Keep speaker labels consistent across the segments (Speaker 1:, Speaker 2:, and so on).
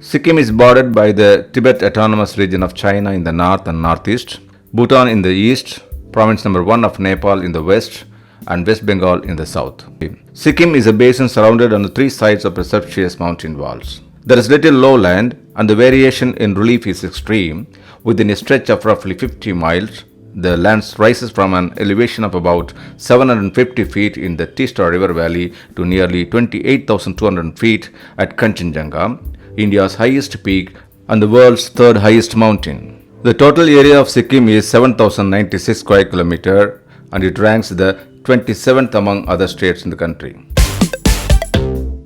Speaker 1: Sikkim is bordered by the Tibet Autonomous Region of China in the north and northeast, Bhutan in the east, province number 1 of Nepal in the west, and West Bengal in the south. Sikkim is a basin surrounded on the three sides of precipitous mountain walls. There is little lowland and the variation in relief is extreme. Within a stretch of roughly 50 miles, the land rises from an elevation of about 750 feet in the Teesta River Valley to nearly 28,200 feet at Kangchenjunga, India's highest peak and the world's third highest mountain. The total area of Sikkim is 7,096 square kilometer and it ranks the 27th among other states in the country.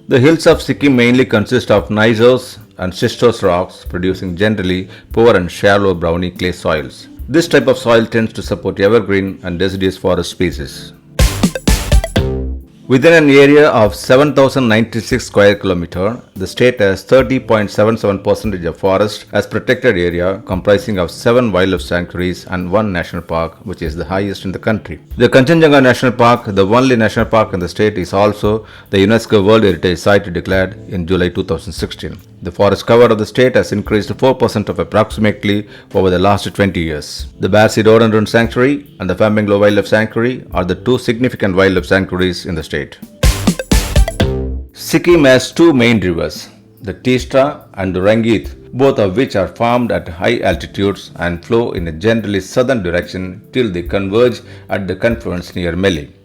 Speaker 1: The hills of Sikkim mainly consist of gneiss and schistose rocks, producing generally poor and shallow browny clay soils. This type of soil tends to support evergreen and deciduous forest species. Within an area of 7,096 square kilometer, the state has 30.77% of forest as protected area comprising of 7 wildlife sanctuaries and 1 national park, which is the highest in the country. The Kangchenjunga National Park, the only national park in the state, is also the UNESCO World Heritage Site declared in July 2016. The forest cover of the state has increased to 4% of approximately over the last 20 years. The Barsi Rhododendron Sanctuary and the Flamingo Wildlife Sanctuary are the two significant wildlife sanctuaries in the state. Sikkim has two main rivers, the Teesta and the Rangit, both of which are formed at high altitudes and flow in a generally southern direction till they converge at the confluence near Meli.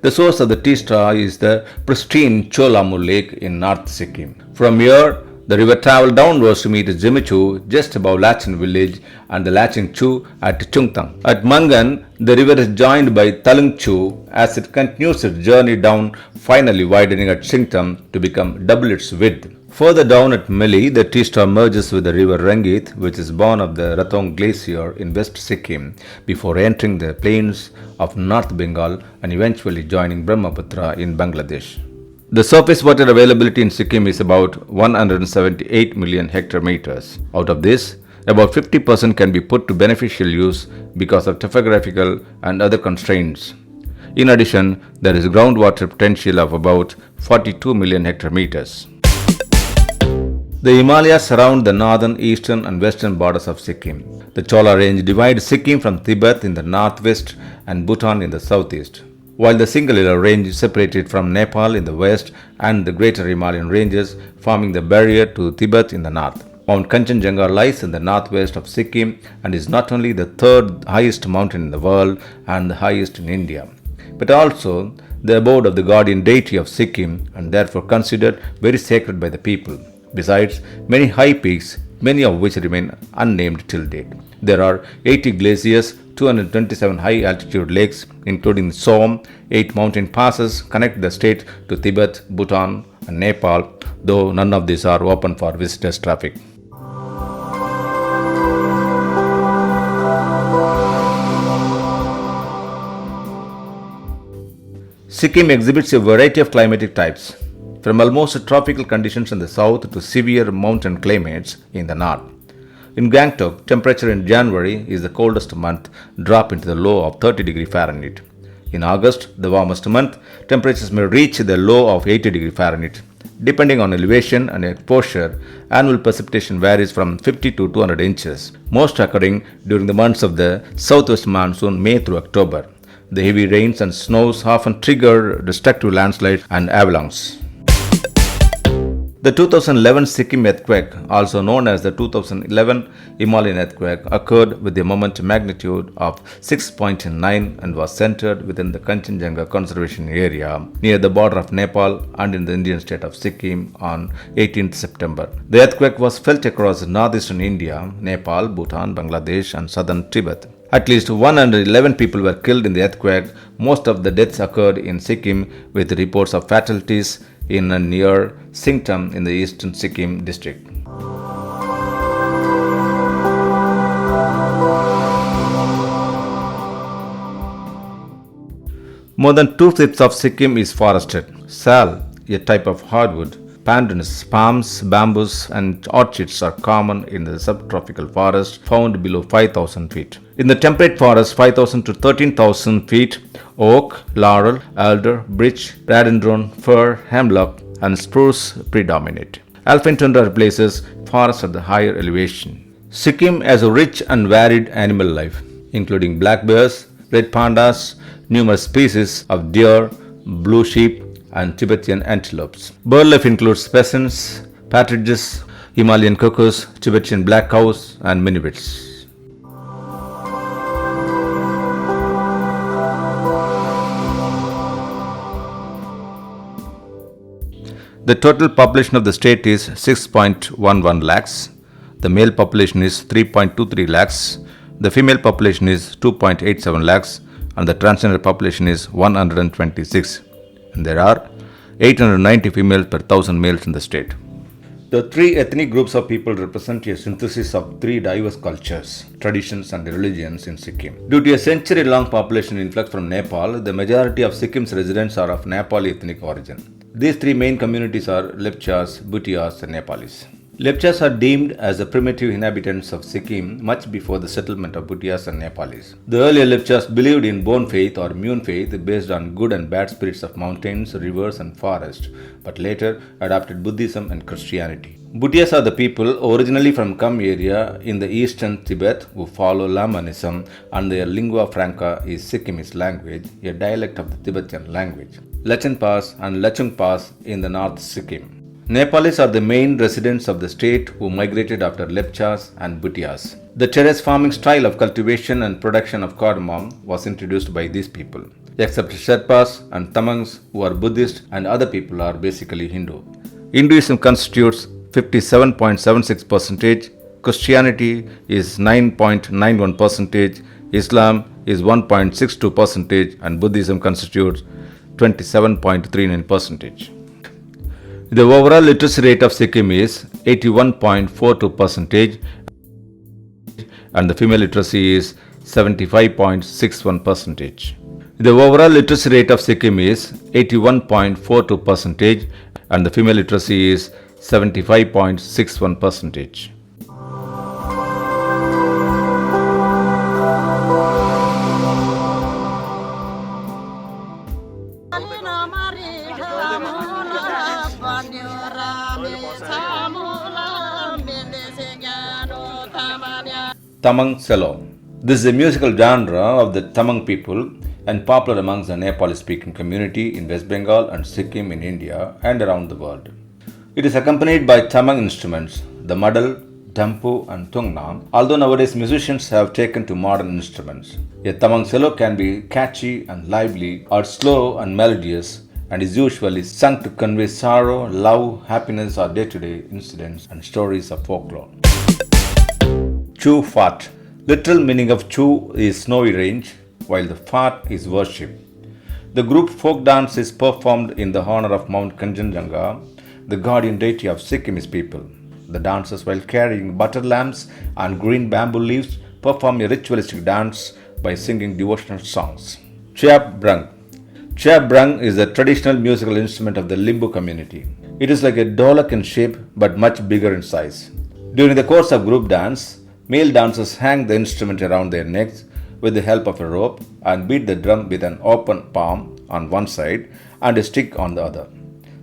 Speaker 1: The source of the Teesta is the pristine Cholamu Lake in North Sikkim. From here, the river travels downwards to meet Jimichu just above Lachin village and the Lachin Chu at Chungtang. At Mangan, the river is joined by Talung Chu as it continues its journey down, finally widening at Chingtam to become double its width. Further down at Meli, the Teesta merges with the river Rangit, which is born of the Rathong Glacier in West Sikkim, before entering the plains of North Bengal and eventually joining Brahmaputra in Bangladesh. The surface water availability in Sikkim is about 178 million hectare meters. Out of this, about 50% can be put to beneficial use because of topographical and other constraints. In addition, there is groundwater potential of about 42 million hectare meters. The Himalayas surround the northern, eastern and western borders of Sikkim. The Chola range divides Sikkim from Tibet in the northwest and Bhutan in the southeast, while the Singalila range is separated from Nepal in the west and the greater Himalayan ranges forming the barrier to Tibet in the north. Mount Kangchenjunga lies in the northwest of Sikkim and is not only the third highest mountain in the world and the highest in India, but also the abode of the guardian deity of Sikkim and therefore considered very sacred by the people. Besides many high peaks, many of which remain unnamed till date. There are 80 glaciers, 227 high-altitude lakes, including Som, 8 mountain passes connect the state to Tibet, Bhutan and Nepal, though none of these are open for visitors' traffic. Sikkim exhibits a variety of climatic types, from almost tropical conditions in the south to severe mountain climates in the north. In Gangtok, temperature in January is the coldest month, drop into the low of 30 degrees Fahrenheit. In August, the warmest month, temperatures may reach the low of 80 degrees Fahrenheit. Depending on elevation and exposure, annual precipitation varies from 50 to 200 inches, most occurring during the months of the southwest monsoon, May through October. The heavy rains and snows often trigger destructive landslides and avalanches. The 2011 Sikkim earthquake, also known as the 2011 Himalayan earthquake, occurred with a moment magnitude of 6.9 and was centered within the Kangchenjunga Conservation Area near the border of Nepal and in the Indian state of Sikkim on 18th September. The earthquake was felt across northeastern India, Nepal, Bhutan, Bangladesh and southern Tibet. At least 111 people were killed in the earthquake. Most of the deaths occurred in Sikkim, with reports of fatalities in and near Singtam in the Eastern Sikkim district. More than 2/5 of Sikkim is forested. Sal, a type of hardwood, pandanus, palms, bamboos and orchids are common in the subtropical forest found below 5,000 feet. In the temperate forest 5,000 to 13,000 feet, oak, laurel, alder, birch, rhododendron, fir, hemlock and spruce predominate. Alpine tundra replaces forests at the higher elevation. Sikkim has a rich and varied animal life, including black bears, red pandas, numerous species of deer, blue sheep, and Tibetan antelopes. Bird life includes pheasants, partridges, Himalayan cuckoos, Tibetan black cows, and minivets. The total population of the state is 6.11 lakhs. The male population is 3.23 lakhs. The female population is 2.87 lakhs. And the transgender population is 126. And there are 890 females per 1000 males in the state. The three ethnic groups of people represent a synthesis of three diverse cultures, traditions, and religions in Sikkim. Due to a century-long population influx from Nepal, the majority of Sikkim's residents are of Nepali ethnic origin. These three main communities are Lepchas, Bhutias, and Nepalis. Lepchas are deemed as the primitive inhabitants of Sikkim much before the settlement of Bhutias and Nepalis. The earlier Lepchas believed in bone faith or immune faith based on good and bad spirits of mountains, rivers, and forests, but later adopted Buddhism and Christianity. Bhutias are the people originally from Kham area in the eastern Tibet who follow Lamanism, and their lingua franca is Sikkimese language, a dialect of the Tibetan language. Lachin Pass and Lachung Pass in the North Sikkim. Nepalis are the main residents of the state who migrated after Lepchas and Bhutias. The terrace farming style of cultivation and production of cardamom was introduced by these people. Except Sherpas and Tamangs who are Buddhist, and other people are basically Hindu. Hinduism constitutes 57.76%, Christianity is 9.91%, Islam is 1.62%, and Buddhism constitutes 27.39%. The overall literacy rate of Sikkim is 81.42%, and the female literacy is 75.61%. The overall literacy rate of Sikkim is 81.42%, and the female literacy is 75.61%. Tamang Selo. This is a musical genre of the Tamang people and popular amongst the Nepali-speaking community in West Bengal and Sikkim in India and around the world. It is accompanied by Tamang instruments, the madal, dampu, and tungna, although nowadays musicians have taken to modern instruments. A Tamang Selo can be catchy and lively or slow and melodious, and is usually sung to convey sorrow, love, happiness, or day-to-day incidents and stories of folklore. Chu Fat. Literal meaning of Chu is snowy range, while the Fat is worship. The group folk dance is performed in the honor of Mount Kangchenjunga, the guardian deity of Sikkimese people. The dancers, while carrying butter lamps and green bamboo leaves, perform a ritualistic dance by singing devotional songs. Chiap Brang. Chiap Brang is a traditional musical instrument of the Limbu community. It is like a dholak in shape but much bigger in size. During the course of group dance, male dancers hang the instrument around their necks with the help of a rope and beat the drum with an open palm on one side and a stick on the other.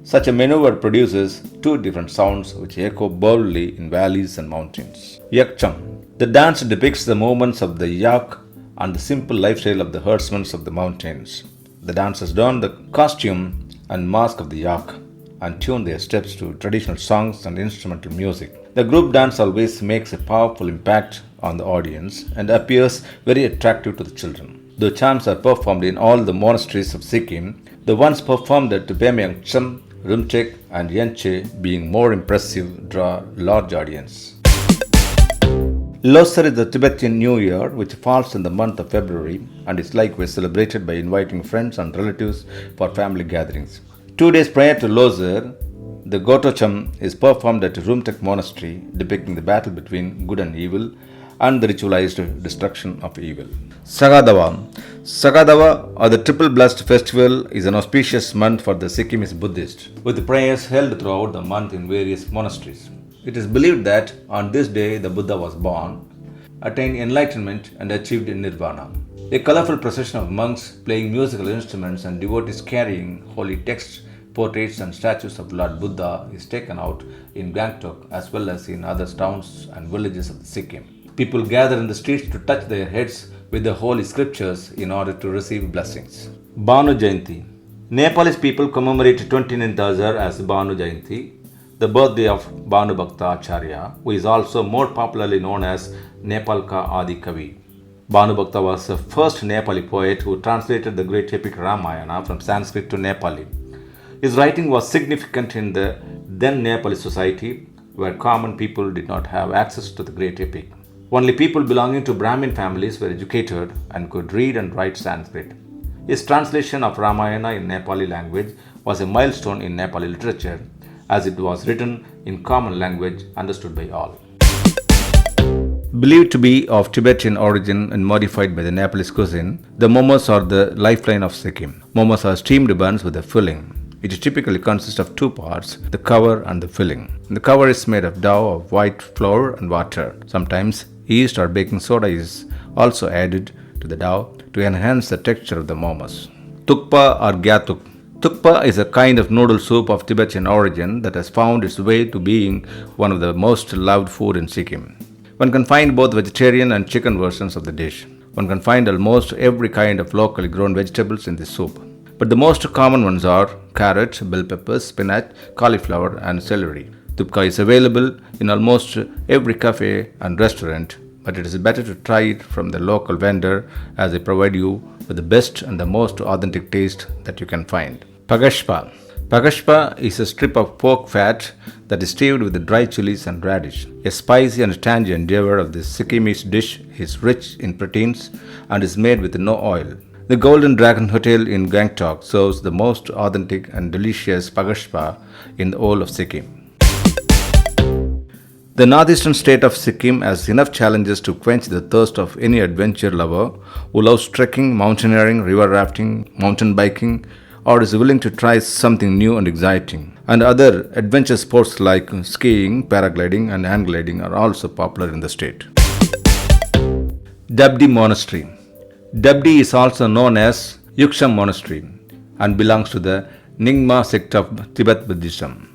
Speaker 1: Such a maneuver produces two different sounds which echo boldly in valleys and mountains. Yakcham. The dance depicts the movements of the yak and the simple lifestyle of the herdsmen of the mountains. The dancers don the costume and mask of the yak and tune their steps to traditional songs and instrumental music. The group dance always makes a powerful impact on the audience and appears very attractive to the children. The chants are performed in all the monasteries of Sikkim, the ones performed at Bemyangcham, Rumtek, and Yenche being more impressive draw large audience. Losar is the Tibetan New Year, which falls in the month of February and is likewise celebrated by inviting friends and relatives for family gatherings. 2 days prior to Losar, the Gotocham is performed at Rumtek Monastery, depicting the battle between good and evil and the ritualized destruction of evil. Sagadava. Sagadava, or the Triple Blessed Festival, is an auspicious month for the Sikkimese Buddhists, with prayers held throughout the month in various monasteries. It is believed that on this day the Buddha was born, attained enlightenment, and achieved nirvana. A colorful procession of monks playing musical instruments and devotees carrying holy texts Portraits and statues of Lord Buddha is taken out in Gangtok as well as in other towns and villages of Sikkim. People gather in the streets to touch their heads with the holy scriptures in order to receive blessings. Bhanu Jayanti. Nepalese people commemorate 29th Azar as Bhanu Jayanti, the birthday of Bhanu Bhakta Acharya, who is also more popularly known as Nepal Ka Adi Kavi. Bhanu Bhakta was the first Nepali poet who translated the great epic Ramayana from Sanskrit to Nepali. His writing was significant in the then Nepali society, where common people did not have access to the great epic. Only people belonging to Brahmin families were educated and could read and write Sanskrit. His translation of Ramayana in Nepali language was a milestone in Nepali literature, as it was written in common language understood by all. Believed to be of Tibetan origin and modified by the Nepalese cuisine, the momos are the lifeline of Sikkim. Momos are steamed buns with a filling. It typically consists of two parts, the cover and the filling. The cover is made of dough of white flour and water. Sometimes yeast or baking soda is also added to the dough to enhance the texture of the momos. Tukpa or Gyatuk. Tukpa is a kind of noodle soup of Tibetan origin that has found its way to being one of the most loved food in Sikkim. One can find both vegetarian and chicken versions of the dish. One can find almost every kind of locally grown vegetables in this soup. But the most common ones are carrot, bell peppers, spinach, cauliflower, and celery. Tukpa is available in almost every cafe and restaurant, but it is better to try it from the local vendor as they provide you with the best and the most authentic taste that you can find. Pagashpa. Pagashpa is a strip of pork fat that is stewed with dry chilies and radish. A spicy and tangy endeavor of this Sikkimese dish is rich in proteins and is made with no oil. The Golden Dragon Hotel in Gangtok serves the most authentic and delicious pagashpa in the whole of Sikkim. The northeastern state of Sikkim has enough challenges to quench the thirst of any adventure lover who loves trekking, mountaineering, river rafting, mountain biking, or is willing to try something new and exciting. And other adventure sports like skiing, paragliding, and hang gliding are also popular in the state. Dabdi Monastery. Dabdi is also known as Yuksham Monastery and belongs to the Nyingma sect of Tibet Buddhism.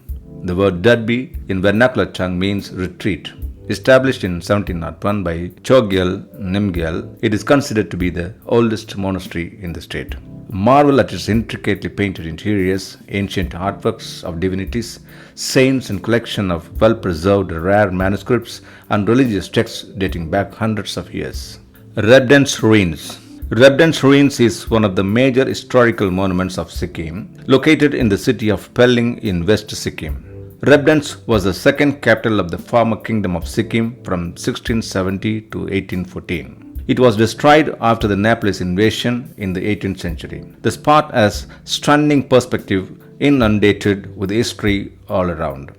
Speaker 1: The word Dabdi in vernacular tongue means retreat. Established in 1701 by Chogyal Nimgyal, it is considered to be the oldest monastery in the state. Marvel at its intricately painted interiors, ancient artworks of divinities, saints, and collection of well-preserved rare manuscripts and religious texts dating back hundreds of years. Rebden's Ruins. Rebden's Ruins is one of the major historical monuments of Sikkim, located in the city of Pelling in West Sikkim. Rebdens was the second capital of the former kingdom of Sikkim from 1670 to 1814. It was destroyed after the Nepalese invasion in the 18th century. The spot has stunning perspective, inundated with history all around.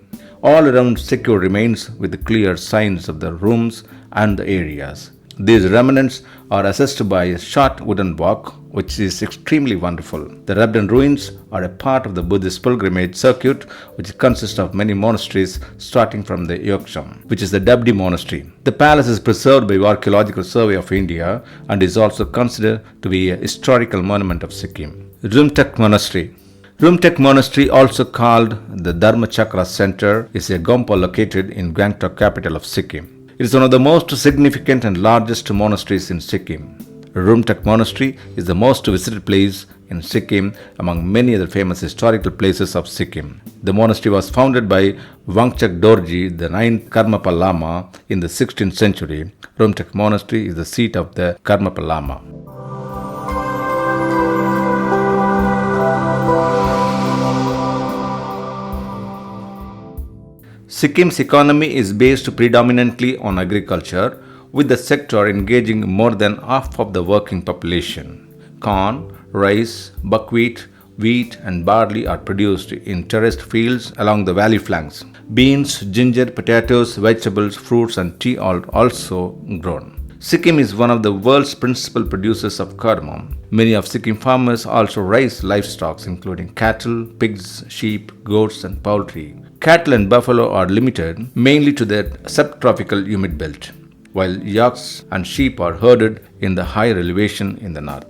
Speaker 1: All around secure remains with clear signs of the rooms and the areas. These remnants are assessed by a short wooden walk, which is extremely wonderful. The Rebden ruins are a part of the Buddhist pilgrimage circuit, which consists of many monasteries starting from the Yuksham, which is the Dabdi monastery. The palace is preserved by Archaeological Survey of India and is also considered to be a historical monument of Sikkim. Rumtek Monastery. Rumtek Monastery, also called the Dharma Chakra Center, is a gompa located in Gangtok, capital of Sikkim. It is one of the most significant and largest monasteries in Sikkim. Rumtek Monastery is the most visited place in Sikkim among many other famous historical places of Sikkim. The monastery was founded by Wangchuk Dorji, the 9th Karmapa Lama, in the 16th century. Rumtek Monastery is the seat of the Karmapa Lama. Sikkim's economy is based predominantly on agriculture, with the sector engaging more than half of the working population. Corn, rice, buckwheat, wheat, and barley are produced in terraced fields along the valley flanks. Beans, ginger, potatoes, vegetables, fruits, and tea are also grown. Sikkim is one of the world's principal producers of cardamom. Many of Sikkim farmers also raise livestock, including cattle, pigs, sheep, goats, and poultry. Cattle and buffalo are limited mainly to the subtropical humid belt, while yaks and sheep are herded in the higher elevation in the north.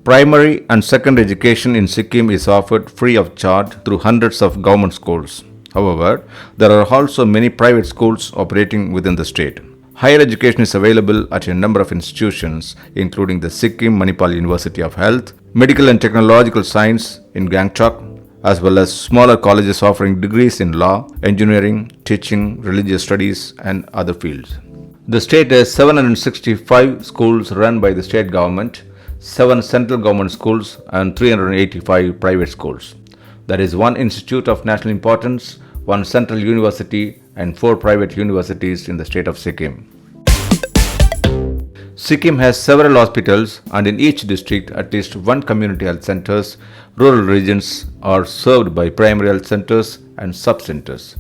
Speaker 1: Primary and secondary education in Sikkim is offered free of charge through hundreds of government schools. However, there are also many private schools operating within the state. Higher education is available at a number of institutions, including the Sikkim Manipal University of Health, Medical and Technological Science in Gangtok, as well as smaller colleges offering degrees in law, engineering, teaching, religious studies, and other fields. The state has 765 schools run by the state government, 7 central government schools, and 385 private schools. There is 1 institute of national importance, 1 central university, and 4 private universities in the state of Sikkim. Sikkim has several hospitals, and in each district at least 1 community health centers. Rural regions are served by primary health centers and sub-centers.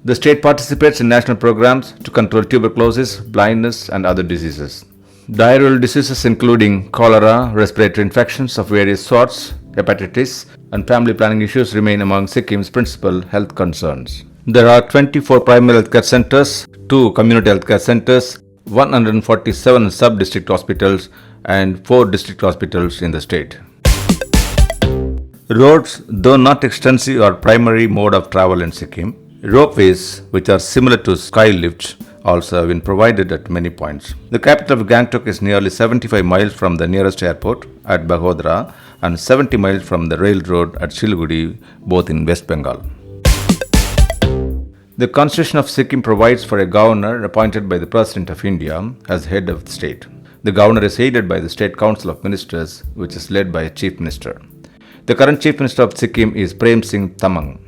Speaker 1: The state participates in national programs to control tuberculosis, blindness, and other diseases. Diarrheal diseases including cholera, respiratory infections of various sorts, hepatitis, and family planning issues remain among Sikkim's principal health concerns. There are 24 primary healthcare centers, 2 community healthcare centers, 147 sub-district hospitals, and 4 district hospitals in the state. Roads, though not extensive, are primary mode of travel in Sikkim. Ropeways, which are similar to sky lifts, also have been provided at many points. The capital of Gangtok is nearly 75 miles from the nearest airport at Bagodara and 70 miles from the railroad at Siliguri, both in West Bengal. The Constitution of Sikkim provides for a governor appointed by the President of India as head of the state. The governor is aided by the State Council of Ministers, which is led by a Chief Minister. The current Chief Minister of Sikkim is Prem Singh Tamang.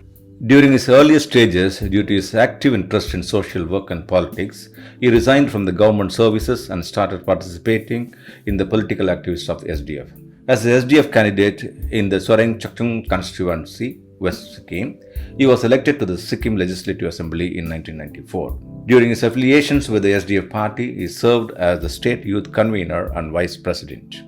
Speaker 1: During his earlier stages, due to his active interest in social work and politics, he resigned from the government services and started participating in the political activities of SDF. As the SDF candidate in the Soreng-Chakchung constituency, West Sikkim, he was elected to the Sikkim Legislative Assembly in 1994. During his affiliations with the SDF party, he served as the state youth convener and vice president.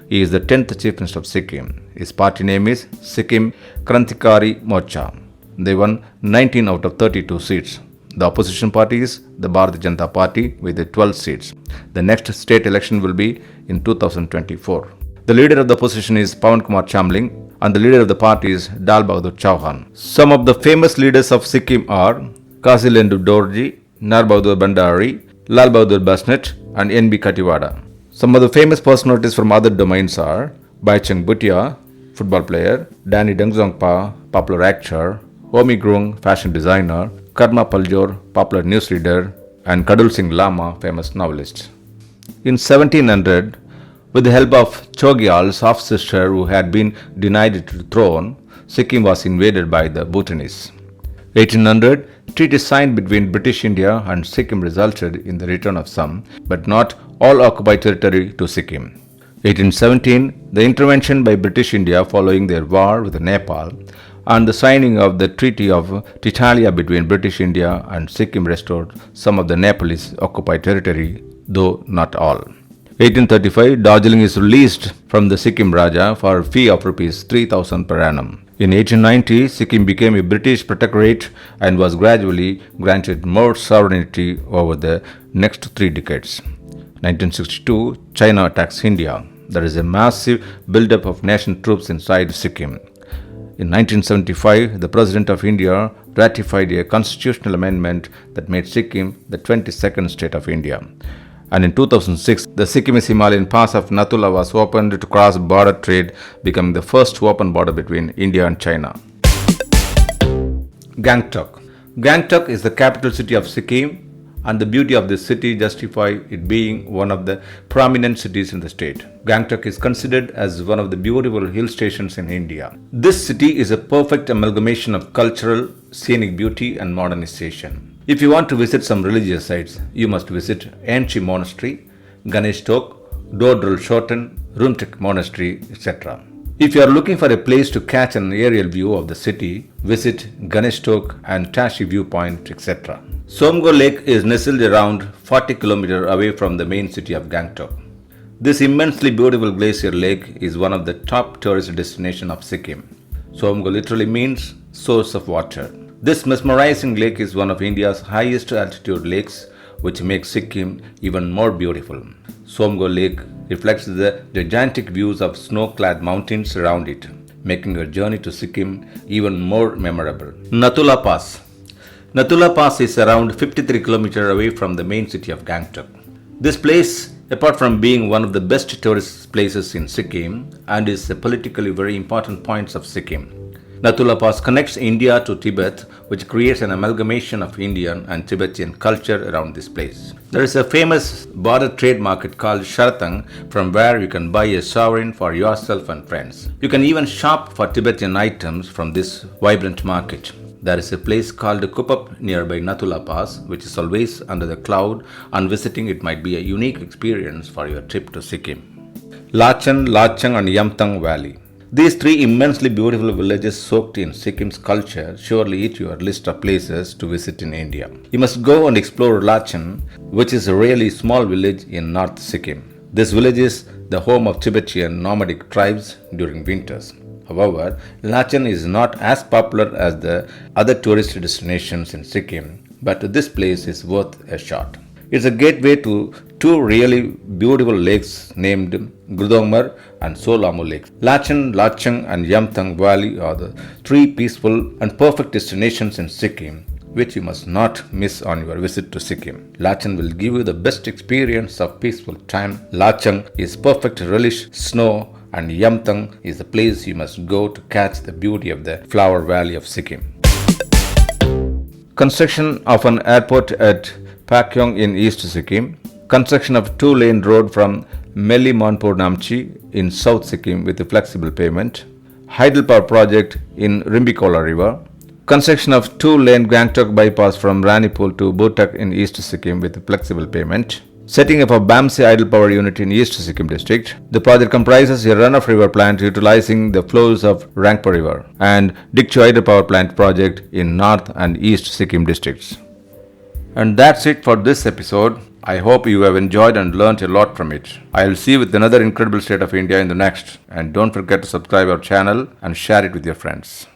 Speaker 1: He is the 10th Chief Minister of Sikkim. His party name is Sikkim Krantikari Morcha. They won 19 out of 32 seats. The opposition party is the Bharatiya Janata Party with the 12 seats. The next state election will be in 2024. The leader of the opposition is Pawan Kumar Chamling and the leader of the party is Dal Bahadur Chauhan. Some of the famous leaders of Sikkim are Kazilendu Dorji, Nar Bahadur Bandari, Lal Bahadur Basnet, and N.B. Katiwada. Some of the famous personalities from other domains are Baichung Bhutia, football player, Danny Dengzongpa, popular actor, Homi Grung, fashion designer, Karma Paljor, popular newsreader, and Kadul Singh Lama, famous novelist. In 1700, with the help of Chogyal's half-sister who had been denied the throne, Sikkim was invaded by the Bhutanese. 1800, treaty signed between British India and Sikkim resulted in the return of some, but not all occupied territory to Sikkim. 1817, the intervention by British India following their war with Nepal and the signing of the Treaty of Titalia between British India and Sikkim restored some of the Nepalese occupied territory, though not all. 1835, Darjeeling is released from the Sikkim Raja for a fee of Rs 3,000 per annum. In 1890, Sikkim became a British protectorate and was gradually granted more sovereignty over the next 3 decades. 1962, China attacks India. There is a massive buildup of nation troops inside Sikkim. In 1975, the President of India ratified a constitutional amendment that made Sikkim the 22nd state of India. And in 2006, the Sikkimese Himalayan pass of Nathula was opened to cross-border trade, becoming the first open border between India and China. Gangtok. Gangtok is the capital city of Sikkim, and the beauty of this city justifies it being one of the prominent cities in the state. Gangtok is considered as one of the beautiful hill stations in India. This city is a perfect amalgamation of cultural, scenic beauty and modernization. If you want to visit some religious sites, you must visit Enchi Monastery, Ganeshtok, Dodrul Shoten, Rumtek Monastery, etc. If you are looking for a place to catch an aerial view of the city, visit Ganeshtok and Tashi Viewpoint, etc. Somgo Lake is nestled around 40 km away from the main city of Gangtok. This immensely beautiful glacier lake is one of the top tourist destinations of Sikkim. Somgo literally means source of water. This mesmerizing lake is one of India's highest altitude lakes, which makes Sikkim even more beautiful. Somgo Lake reflects the gigantic views of snow-clad mountains around it, making your journey to Sikkim even more memorable. Nathula Pass. Nathula Pass is around 53 kilometers away from the main city of Gangtok. This place, apart from being one of the best tourist places in Sikkim and is a politically very important point of Sikkim, Nathula Pass connects India to Tibet, which creates an amalgamation of Indian and Tibetan culture around this place. There is a famous border trade market called Sharatang, from where you can buy a sovereign for yourself and friends. You can even shop for Tibetan items from this vibrant market. There is a place called Kupup nearby Nathula Pass, which is always under the cloud, and visiting it might be a unique experience for your trip to Sikkim. Lachan, Lachang and Yamthang Valley. These three immensely beautiful villages soaked in Sikkim's culture surely hit your list of places to visit in India. You must go and explore Lachan, which is a really small village in North Sikkim. This village is the home of Tibetan nomadic tribes during winters. However, Lachan is not as popular as the other tourist destinations in Sikkim, but this place is worth a shot. It's a gateway to two really beautiful lakes named Gurdongmar and Solamu Lakes. Lachan, Lachang and Yamthang Valley are the three peaceful and perfect destinations in Sikkim, which you must not miss on your visit to Sikkim. Lachan will give you the best experience of peaceful time. Lachang is perfect to relish snow, and Yamthang is the place you must go to catch the beauty of the flower valley of Sikkim. Construction of an airport at Pakyong in East Sikkim. Construction of two-lane road from Meli Monpur Namchi in South Sikkim with a flexible pavement. Hydropower project in Rimbikola River. Construction of two-lane Gangtok bypass from Ranipul to Bhutan in East Sikkim with a flexible pavement. Setting up a Bamse hydropower unit in East Sikkim district. The project comprises a run-of-river plant utilizing the flows of Rangpo River and Dikchu hydropower plant project in North and East Sikkim districts. And that's it for this episode. I hope you have enjoyed and learnt a lot from it. I'll see you with another incredible state of India in the next. And don't forget to subscribe our channel and share it with your friends.